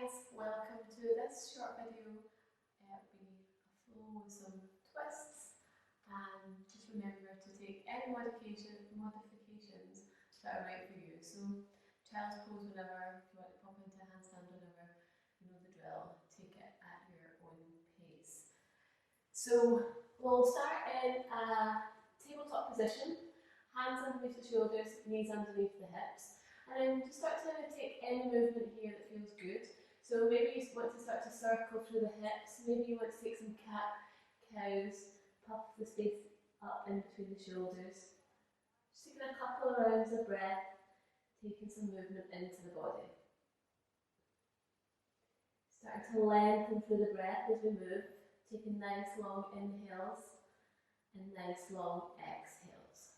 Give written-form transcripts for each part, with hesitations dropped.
guys, welcome to this short video. It'll be a flow with some twists, and just remember to take any modifications that are right for you. So child's pose whenever, if you want to pop into a handstand whenever, you know the drill, take it at your own pace. So we'll start in a tabletop position, hands underneath the shoulders, knees underneath the hips. And then just start to take any movement here that feels good. So maybe you want to start to circle through the hips, maybe you want to take some cat-cows, puff the space up in between the shoulders. Just taking a couple of rounds of breath, taking some movement into the body. Starting to lengthen through the breath as we move, taking nice long inhales and nice long exhales.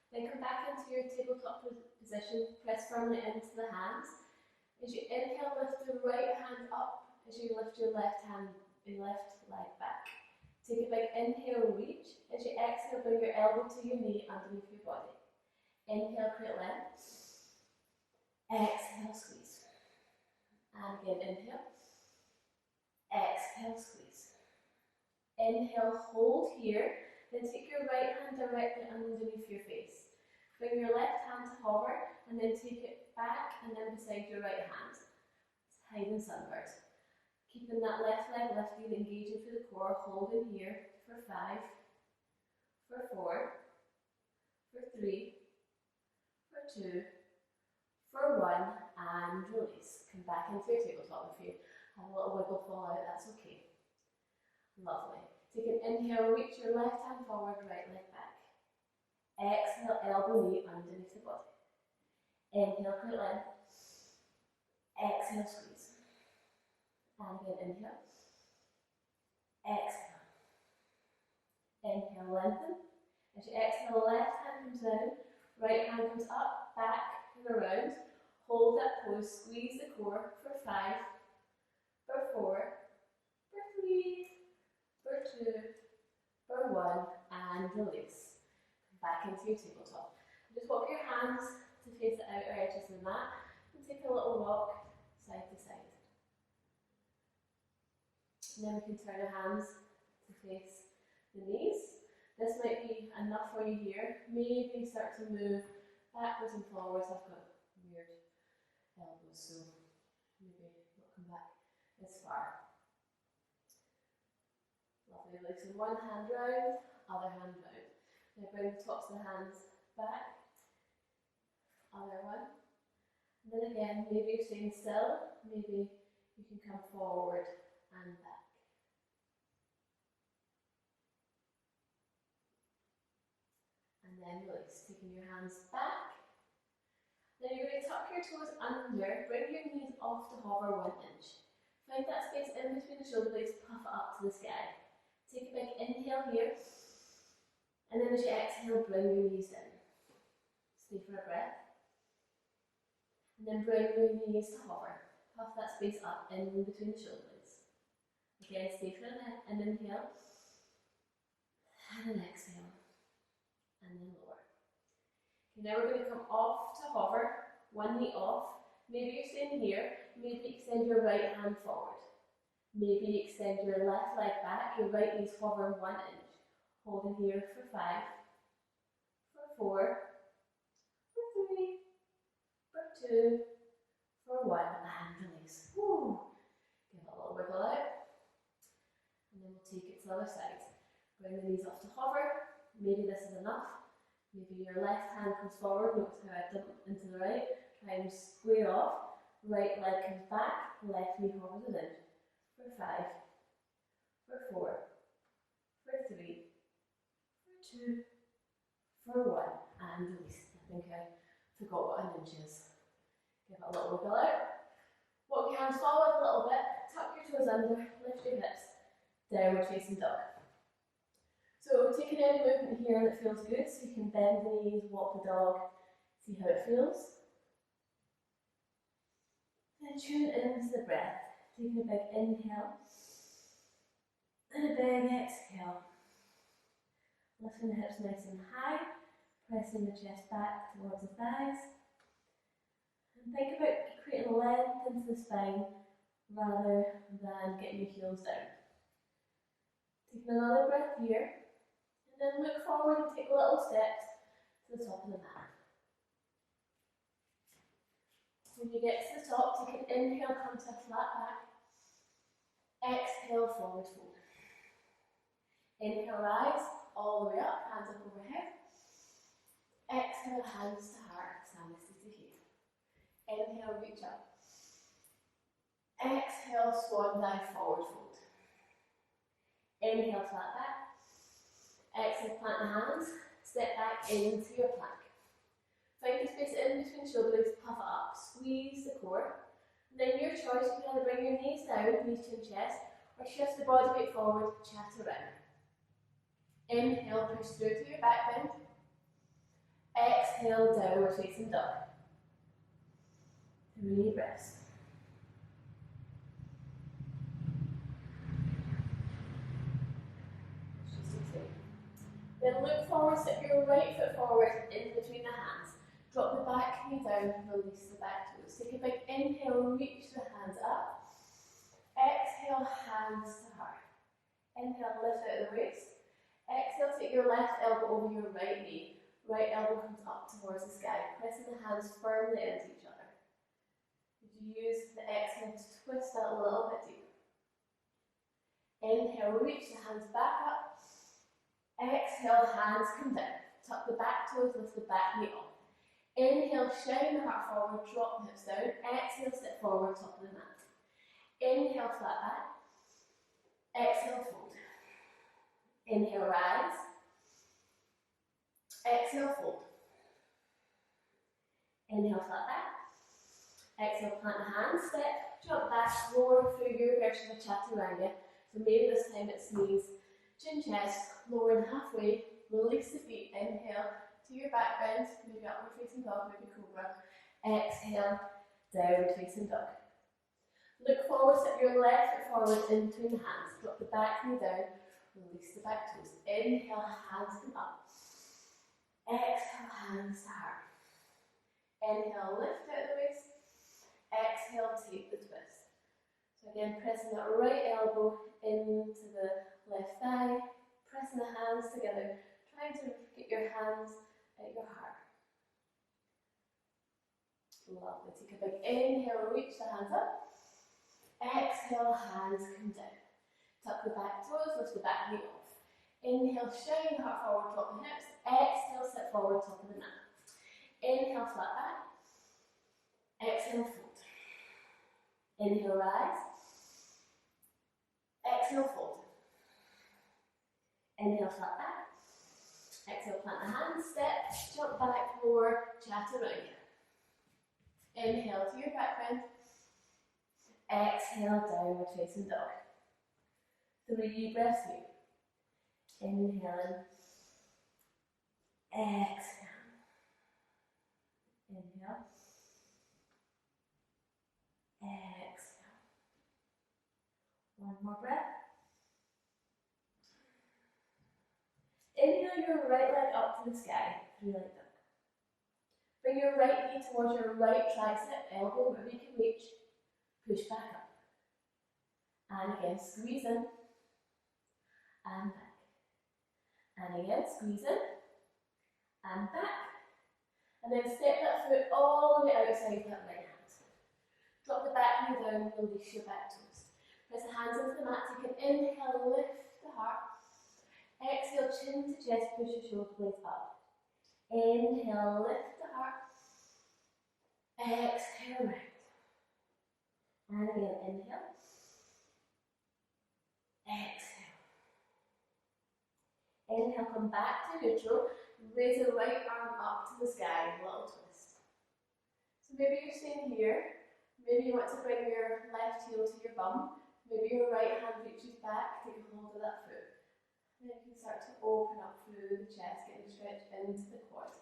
Then come back into your tabletop position, press firmly into the hands. As you inhale, lift the right hand up as you lift your left leg back. Take a big inhale, reach. As you exhale, bring your elbow to your knee underneath your body. Inhale, create length. Exhale, squeeze. And again, inhale. Exhale, squeeze. Inhale, hold here. Then take your right hand directly underneath your face. Bring your left hand to hover, and then take it back and then beside your right hand. It's hide and sunbird. Keeping that left leg lifted, engaging through the core, holding here for 5, for 4, for 3, for 2, for 1, and release. Come back into your tabletop. If you have a little wiggle fall out, that's okay. Lovely. Take an inhale, reach your left hand forward, right leg back. Exhale, elbow, knee underneath the body. Inhale, create length. Exhale, squeeze. And again, inhale. Exhale. Inhale, lengthen. As you exhale, left hand comes down, right hand comes up, back, and around. Hold that pose, squeeze the core for 5, for 4, for 3, for 2, for 1, and release. Back into your tabletop. Just walk your hands to face the outer edges of the mat and take a little walk side to side. And then we can turn our hands to face the knees. This might be enough for you here. Maybe start to move backwards and forwards. I've got weird elbows, so maybe not come back as far. Lovely. Releasing one hand round, other hand round. Now bring the tops of the hands back, other one, and then again, maybe you're staying still, maybe you can come forward and back. And then release, taking your hands back. Then you're going to tuck your toes under, bring your knees off to hover 1 inch. Find that space in between the shoulder blades, puff it up to the sky. Take a big inhale here. And then as you exhale, bring your knees in. Stay for a breath. And then bring your knees to hover. Puff that space up in between the shoulder blades. Again, stay for an inhale. And an exhale. And then lower. Okay, now we're going to come off to hover. One knee off. Maybe you're staying here. Maybe extend your right hand forward. Maybe extend your left leg back. Your right knee's hovering 1 inch. Holding here for 5, for 4, for 3, for 2, for 1, and release. Woo. Give it a little wiggle out. And then we'll take it to the other side. Bring the knees off to hover. Maybe this is enough. Maybe your left hand comes forward. Notice how I dump into the right. Try and square off. Right leg comes back. Left knee hovers it in. For 5, for 4, for 3, 2, for 1, and release. I think I forgot what an inch is. Give it a little wiggle out. Walk your hands forward a little bit, tuck your toes under, lift your hips, downward facing dog. So taking any movement here that feels good, so you can bend the knees, walk the dog, see how it feels. Then tune into the breath, taking a big inhale, and a big exhale. Lifting the hips nice and high, pressing the chest back towards the thighs. And think about creating length into the spine rather than getting your heels down. Taking another breath here, and then look forward and take little steps to the top of the mat. When you get to the top, take an inhale, come to a flat back. Exhale, forward fold. Inhale, rise, all the way up, hands up overhead. Exhale, hands to heart, Samasthiti to here. Inhale, reach up. Exhale, swan dive, forward fold. Inhale, flat back. Exhale, plant the hands, step back into your plank. Find the space in between shoulder blades, puff it up, squeeze the core. And then your choice, you can either bring your knees down, knees to chest, or shift the body weight forward, chat around. Inhale, push through to your back bend. Exhale, downward facing dog. 3 breaths. Then look forward, step your right foot forward in between the hands. Drop the back knee down, release the back toes. Take a big inhale, reach the hands up. Exhale, hands to heart. Inhale, lift out the waist. Exhale, take your left elbow over your right knee. Right elbow comes up towards the sky, pressing the hands firmly into each other. Could you use the exhale to twist that a little bit deeper? Inhale, reach the hands back up. Exhale, hands come down. Tuck the back toes, lift the back knee up. Inhale, shine the heart forward, drop the hips down. Exhale, step forward, top of the mat. Inhale, flat back. Exhale, fold. Inhale, rise. Exhale, fold. Inhale, flat back. Exhale, plant the hands, step, jump back, lower through your version of chaturanga. So maybe this time it's knees, chin, chest, lowering halfway, release the feet, inhale to your back bend, maybe upward facing dog, maybe cobra. Exhale, downward facing dog. Look forward, step your left foot forward in between the hands, drop the back knee down, release the back toes. Inhale, hands come up. Exhale, hands to heart. Inhale, lift out the waist. Exhale, take the twist. So again, pressing that right elbow into the left thigh, pressing the hands together, trying to get your hands at your heart. Lovely. Take a big inhale, reach the hands up. Exhale, hands come down. Tuck the back toes, lift the back knee off. Inhale, shine the heart forward, drop the hips. Exhale, step forward, top of the mat. Inhale, flat back. Exhale, fold. Inhale, rise. Exhale, fold. Inhale, flat back. Exhale, plant the hands, step, jump back, lower, chaturanga. Inhale to your back bend. Exhale, downward facing dog. 3 breaths here. Inhaling. Exhale. Inhale. Exhale. 1 more breath. Inhale your right leg up to the sky, 3 leg dog. Bring your right knee towards your right tricep, elbow wherever you can reach. Push back up. And again, squeeze in. And back. And again, squeeze in. And back. And then step that foot all the way outside that right hand. Drop the back knee down, release your back toes. Press the hands into the mat, take an inhale, lift the heart. Exhale, chin to chest, push your shoulder blades up. Inhale, lift the heart. Exhale, round. And again, inhale. Exhale. Inhale, come back to neutral. Raise the right arm up to the sky, little twist. So maybe you're staying here. Maybe you want to bring your left heel to your bum. Maybe your right hand reaches back, take a hold of that foot. Then you can start to open up through the chest, getting stretched into the quad.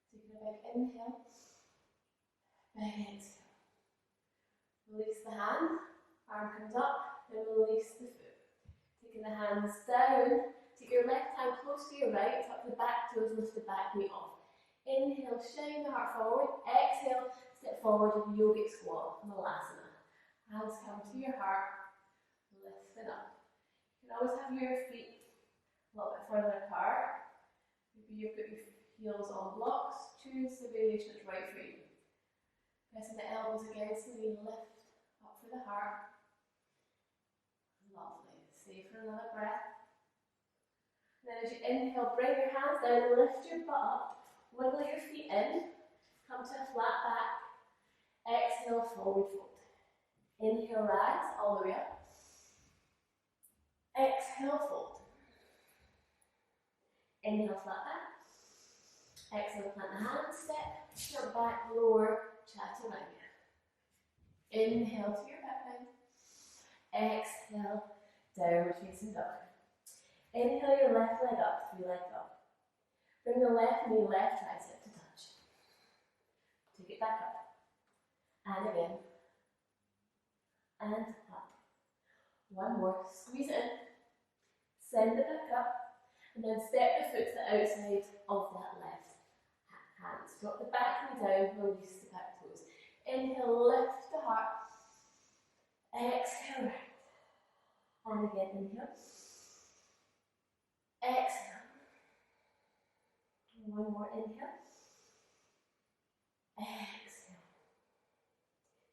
Taking a big inhale, big exhale. Release the hand, arm comes up, then release the foot. Taking the hands down, take your left hand close to your right, tuck the back toes, lift the back knee off. Inhale, shine the heart forward. Exhale, step step forward, yogic squat, malasana. Hands come to your heart, lift it up. You can always have your feet a little bit further apart. Maybe you've got your heels on blocks. Choose the variation that's right for you. Pressing the elbows against the knee, lift up for the heart. Lovely. Stay for another breath. Then as you inhale, bring your hands down, lift your butt up, wiggle your feet in, come to a flat back. Exhale, forward fold. Inhale, rise all the way up. Exhale, fold. Inhale, flat back. Exhale, plant the hands, step, jump back, lower, chaturanga. Inhale to your back bend. Exhale, downward facing dog. Inhale your left leg up, 3-leg dog. Bring the left knee, left tricep to touch. Take it back up. And again. And up. One more. Squeeze it in. Send it back up. And then step the foot to the outside of that left hand. Drop the back knee down, release the back toes. Inhale, lift the heart. Exhale, right. And again, inhale. Exhale. One more inhale. Exhale.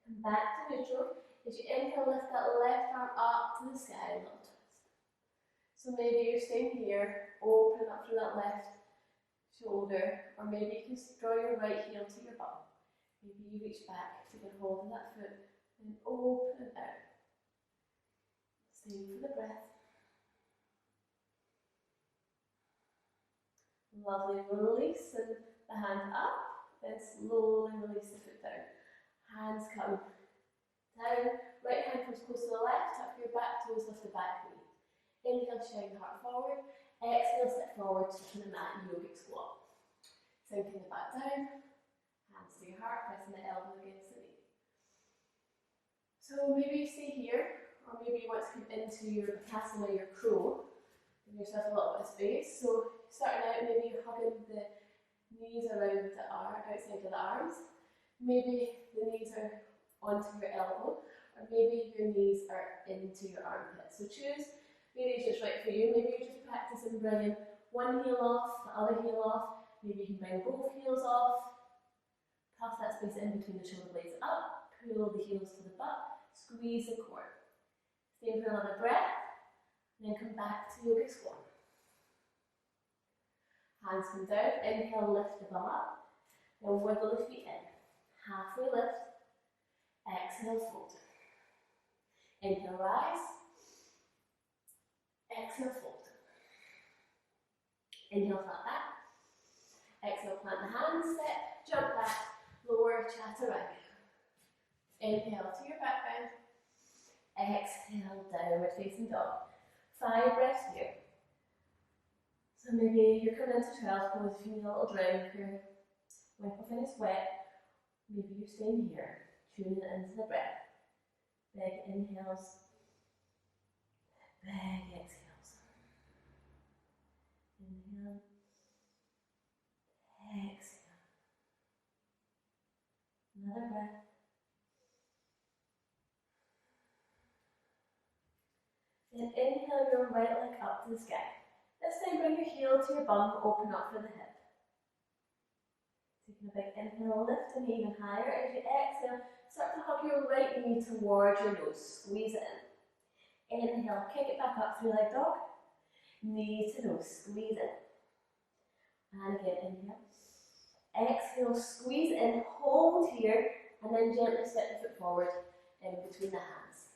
Come back to neutral. As you inhale, lift that left arm up to the sky, a little twist. So maybe you're staying here, open up through that left shoulder, or maybe you can draw your right heel to your bum. Maybe you reach back to get hold of that foot and open out. Stay for the breath. Lovely, releasing the hand up, then slowly release the foot down. Hands come down, right hand comes close to the left, tuck your back toes, lift the back knee. Inhale, shine the heart forward. Exhale, step forward, taking the mat, yogic squat. Sinking the back down, hands to your heart, pressing the elbow against the knee. So maybe you stay here, or maybe you want to come into your vinyasa, your crow. Give yourself a little bit of space. So starting out, maybe you're hugging the knees around the outside of the arms. Maybe the knees are onto your elbow, or maybe your knees are into your armpits. So choose variation that's right for you. Maybe you're just practicing bringing one heel off, the other heel off. Maybe you can bring both heels off. Puff that space in between the shoulder blades up. Pull the heels to the butt. Squeeze the core. Stay for another breath. And then come back to yogic squat. Hands come down. Inhale, lift the bum up. Then wiggle the feet in. Halfway lift. Exhale, fold. Inhale, rise. Exhale, fold. Inhale, flat back. Exhale, plant the hands, step, jump back, lower, chaturanga. Inhale to your back bend. Exhale, downward facing dog. 5 breaths here. So maybe you're coming into 12 pose, if you need a little drink or wipe off any sweat. Maybe you're staying here, tuning it into the breath. Big inhales, big exhales. Inhale, exhale. Another breath. Then inhale your right leg up to the sky. This time bring your heel to your bum, open up for the hip. Taking a big inhale, lift the knee even higher. As you exhale, start to hug your right knee towards your nose. Squeeze it in. Inhale, kick it back up, 3-leg dog. Knee to nose, squeeze it. And again, inhale. Exhale, squeeze in, hold here, and then gently step the foot forward in between the hands.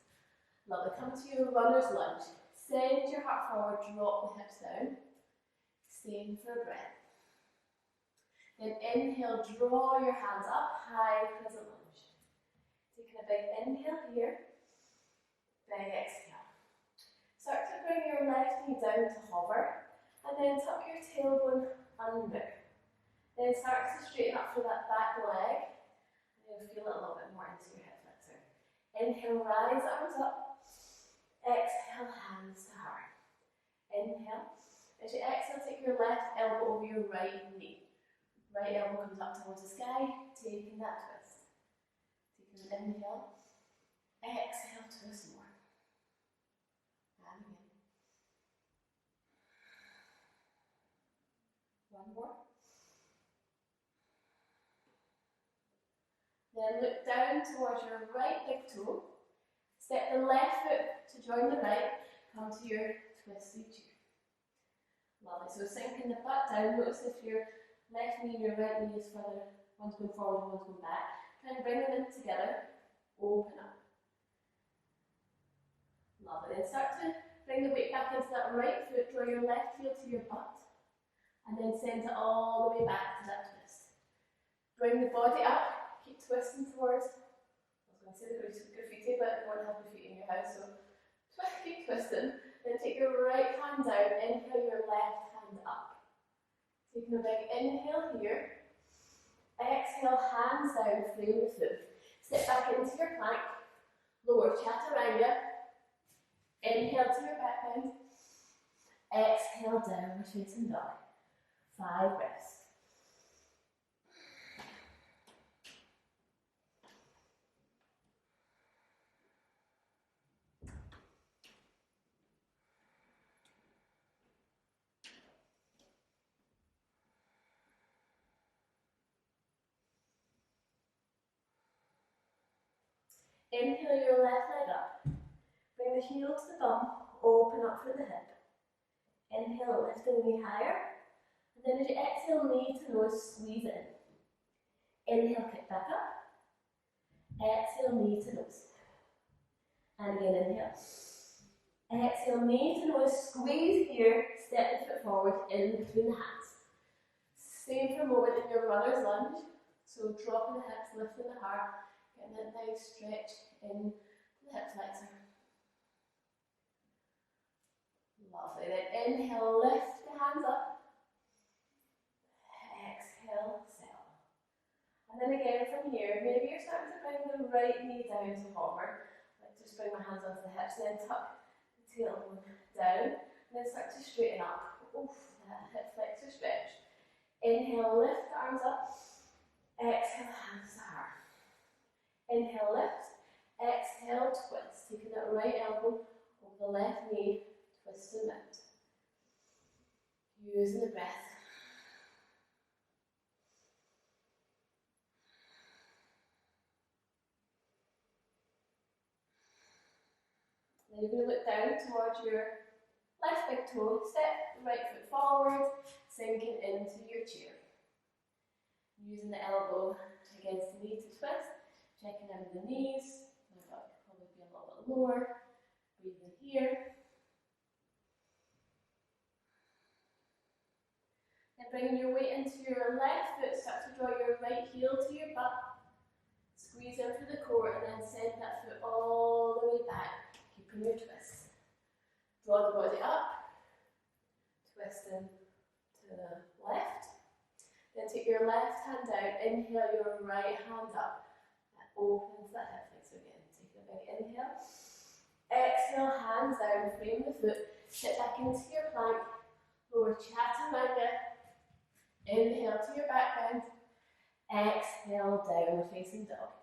Lovely, come to your runner's lunge. Send your heart forward, drop the hips down. Staying for a breath. Then inhale, draw your hands up, high crescent lunge. Taking a big inhale here, big exhale. Start to bring your left knee down to hover, and then tuck your tailbone under. Then start to straighten up through that back leg, and you'll feel it a little bit more into your hip flexor. Inhale, rise, arms up. Exhale, hands to heart. Inhale. As you exhale, take your left elbow over your right knee. Right elbow comes up towards the sky, taking that twist. And inhale. Exhale, twist more. And again. One more. Then look down towards your right big toe. Step the left foot to join the right. Come to your twisted chair. Lovely. So sinking the butt down. Notice if your left knee and your right knee is further, one's going forward, one's going back. Try and bring them in together. Open up. Lovely. Then start to bring the weight back into that right foot. Draw your left heel to your butt. And then send it all the way back to that twist. Bring the body up. Keep twisting towards. I was going to say the graffiti, but you won't have graffiti in your house, so keep twisting. Then take your right hand down. Inhale your left hand up. Taking a big inhale here. Exhale, hands down, frame the foot. Step back into your plank. Lower chaturanga. Inhale to your back bend. Exhale, downward facing dog. 5 breaths. Inhale your left leg up. Bring the heel to the bum. Open up through the hip. Inhale, lift the knee higher. And then as you exhale, knee to nose, squeeze it in. Inhale, kick back up. Exhale, knee to nose. And again, inhale. Exhale, knee to nose, squeeze here. Step the foot forward in between the hands. Same for a moment in your runner's lunge. So dropping the hips, lifting the heart. Getting that nice stretch in the hip flexor. Lovely. Then inhale, lift the hands up. Exhale, settle. And then again from here, maybe you're starting to bring the right knee down to hover. Like just bring my hands onto the hips, then tuck the tailbone down. And then start to straighten up. Oof, that hip flexor stretch. Inhale, lift the arms up. Exhale, hands to heart. Inhale, lift. Exhale, twist. Taking that right elbow over the left knee, twist and lift. Using the breath. Then you're going to look down towards your left big toe. Step the right foot forward, sinking into your chair. Using the elbow against the knee to twist. Checking out the knees, my butt could probably be a little bit lower. Breathe in here. Then bringing your weight into your left foot, start to draw your right heel to your butt. Squeeze in through the core and then send that foot all the way back, keeping your twist. Draw the body up, twisting to the left. Then take your left hand down, inhale your right hand up. Opens that hip flexor again. Take a big inhale. Exhale, hands down, frame the foot. Sit back into your plank. Lower chaturanga. Inhale to your back bend. Exhale, downward facing dog.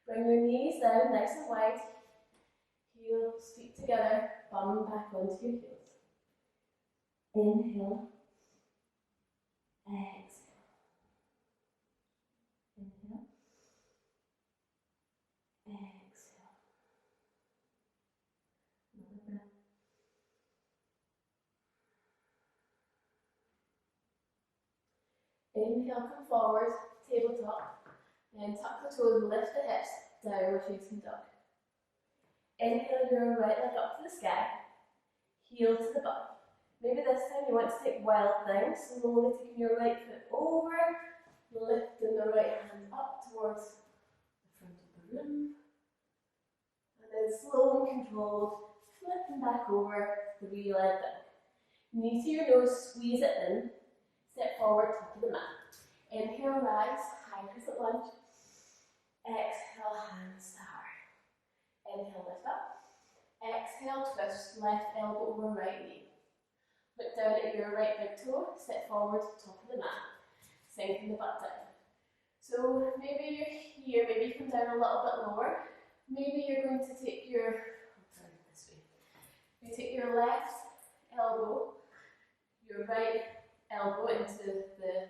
Bring your knees down, nice and wide. Heels, feet together. Bum back onto your heels. Inhale. Exhale. Inhale. Exhale. Another breath. Inhale, come forward, tabletop. Then tuck the toes, lift the hips, downward facing dog. Inhale your right leg up to the sky. Heel to the butt. Maybe this time you want to take wild thing, slowly taking your right foot over, lifting the right hand up towards the front of the room. And then slow and controlled, flipping back over, 3 leg down. Knee to your nose, squeeze it in. Step forward, top of the mat. Inhale, rise, high crescent lunge. Exhale, hands to heart. Inhale, lift up. Exhale, twist, left elbow over right knee. Look down at your right big toe, step forward, top of the mat. Sinking the butt down. So maybe you're here, maybe come down a little bit lower. Maybe you're going to take your, this way. You take your left elbow, your right elbow into the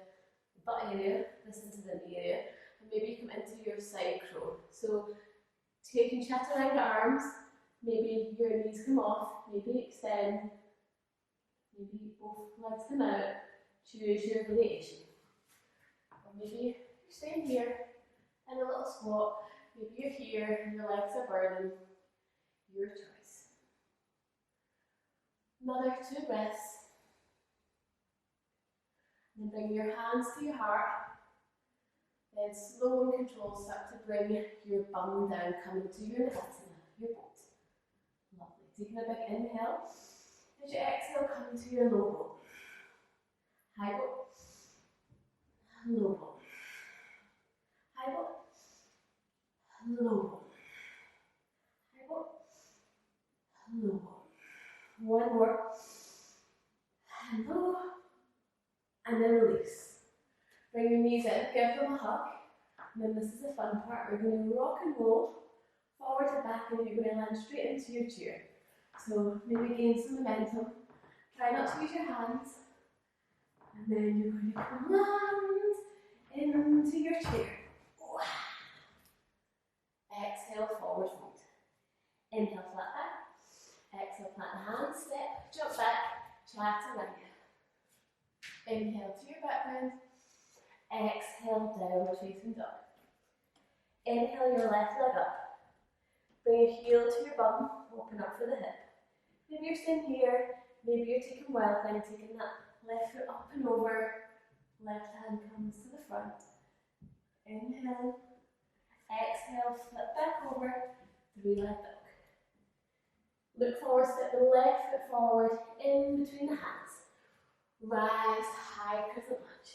butt area, this into the knee area, and maybe come into your side crow. So taking chaturanga arms, maybe your knees come off, maybe extend, maybe both legs come out, choose your variation. Or maybe you're staying here in a little squat, maybe you're here and your legs are burning, your choice. Another 2 breaths. And then bring your hands to your heart. Then slow and controlled start to bring your bum down, coming to your Navasana, your boat. Lovely. Taking a big inhale. As you exhale, coming to your low boat. High boat. Low boat. High boat. Low boat. High boat. Low boat. One more. And low. And then release. Bring your knees in, give them a hug. And then this is the fun part. We're going to rock and roll forward and back, and you're going to land straight into your chair. So maybe gain some momentum. Try not to use your hands. And then you're going to land into your chair. Exhale, forward fold. Inhale, flat back. Exhale, plant the hands, step, jump back, chaturanga. Inhale to your back bend. Exhale, downward facing dog. Inhale your left leg up. Bring your heel to your bum, open up for the hip. Maybe you're staying here, maybe you're taking wild thing, taking that left foot up and over. Left hand comes to the front. Inhale. Exhale, flip back over, 3-leg dog. Look forward, step the left foot forward, in between the hands. Rise high, crescent lunge.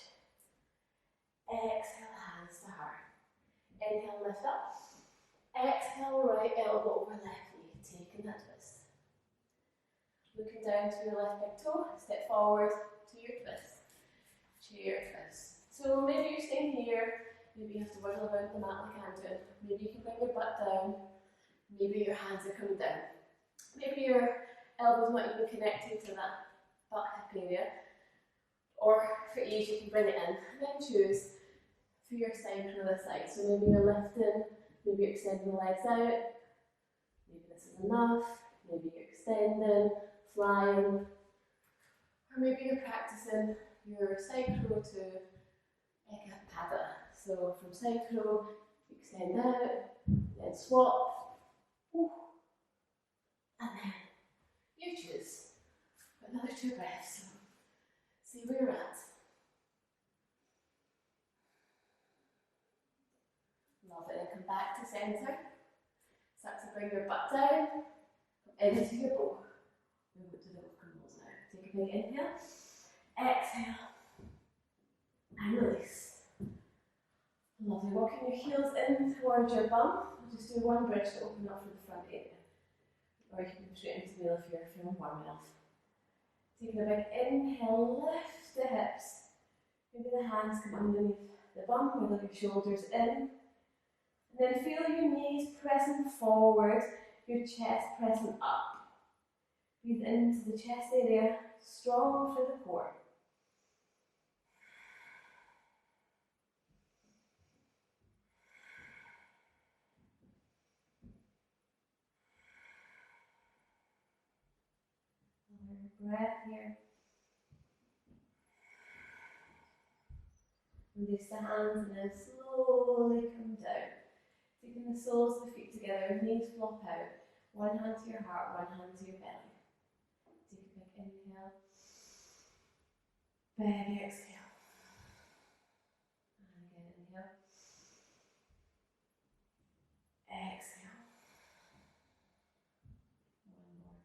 Exhale, hands to heart. Inhale, lift up. Exhale, right elbow over left knee, taking that twist. Looking down to your left big toe, step forward to your twist. Chair twist. So maybe you're staying here, maybe you have to wiggle around the mat like I'm doing. Maybe you can bring your butt down, maybe your hands are coming down. Maybe your elbow's not even connected to that butt hip area. Or for ease, you can bring it in, and then choose for your side or the side. So maybe you're lifting, maybe you're extending the legs out, maybe this is enough, maybe you're extending, flying, or maybe you're practicing your side crow to Ekapada. So from side crow, you extend out, then swap, and then you choose. Another 2 breaths. See where you're at. Love it. And come back to centre. Start to bring your butt down. Come into your bow. We'll go to the open rolls now. Take a big inhale. Exhale. And release. Lovely. Walking your heels in towards your bum. We'll just do one bridge to open up for the front area. Or you can go straight into the middle if you're feeling warm enough. Taking a big inhale, lift the hips. Maybe the hands come underneath the bum, wiggle your shoulders in. And then feel your knees pressing forward, your chest pressing up. Breathe into the chest area, strong through the core. Breath here. Release the hands and then slowly come down. Taking the soles of the feet together, knees flop out. One hand to your heart, one hand to your belly. Take a big inhale. Big exhale. And again, inhale. Exhale. One more.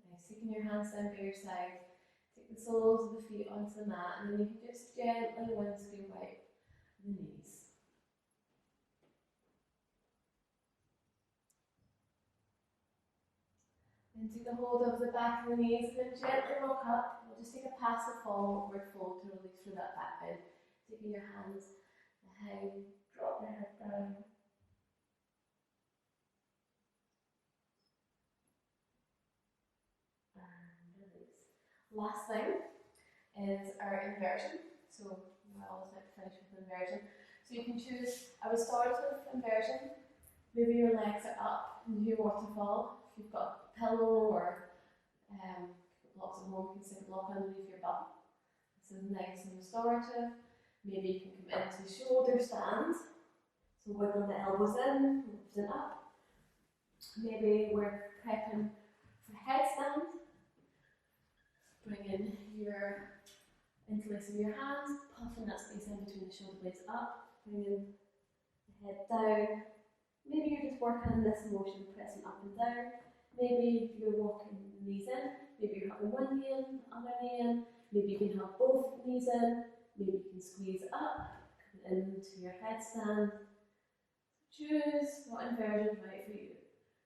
Nice. Taking your hands down by your side. Take the soles of the feet onto the mat, and then you can just gently windscreen wipe the knees. Then take a hold of the back of the knees and then gently rock up. We'll just just take a passive forward fold to release through that back bend. Taking your hands behind, drop your head down. And release. Last thing is our inversion. So I always like to finish with inversion. So you can choose a restorative inversion. Maybe your legs are up into your waterfall. If you've got a pillow or blocks at home, you can stick a block underneath your bum. This is nice and restorative. Maybe you can come into shoulder stand. So wiggle the elbows in, lifting up. Maybe we're prepping for headstand. Bring in your interlacing your hands, puffing that space in between the shoulder blades up. Bringing the head down. Maybe you're just working on this motion, pressing up and down. Maybe you're walking the knees in. Maybe you're having one knee in, other knee in. Maybe you can have both knees in. Maybe you can squeeze up, come into your headstand. Choose what inversion is right for you.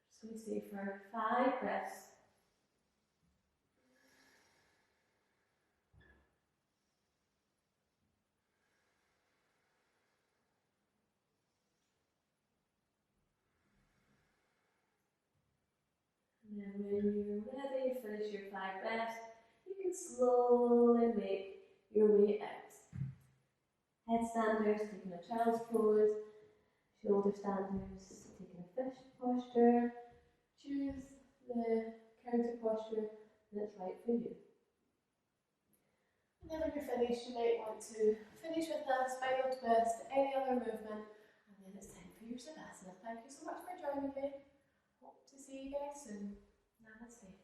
Just going to stay for 5 breaths. And then when you're ready, finish your 5 breaths. You can slowly make your way out. Headstanders, taking a child's pose. Shoulder standers, taking a fish posture. Choose the counter posture that's right for you. And then when you're finished, you might want to finish with a spinal twist, any other movement, and then it's time for your Savasana. Thank you so much for joining me. Hope to see you guys soon. Namaste.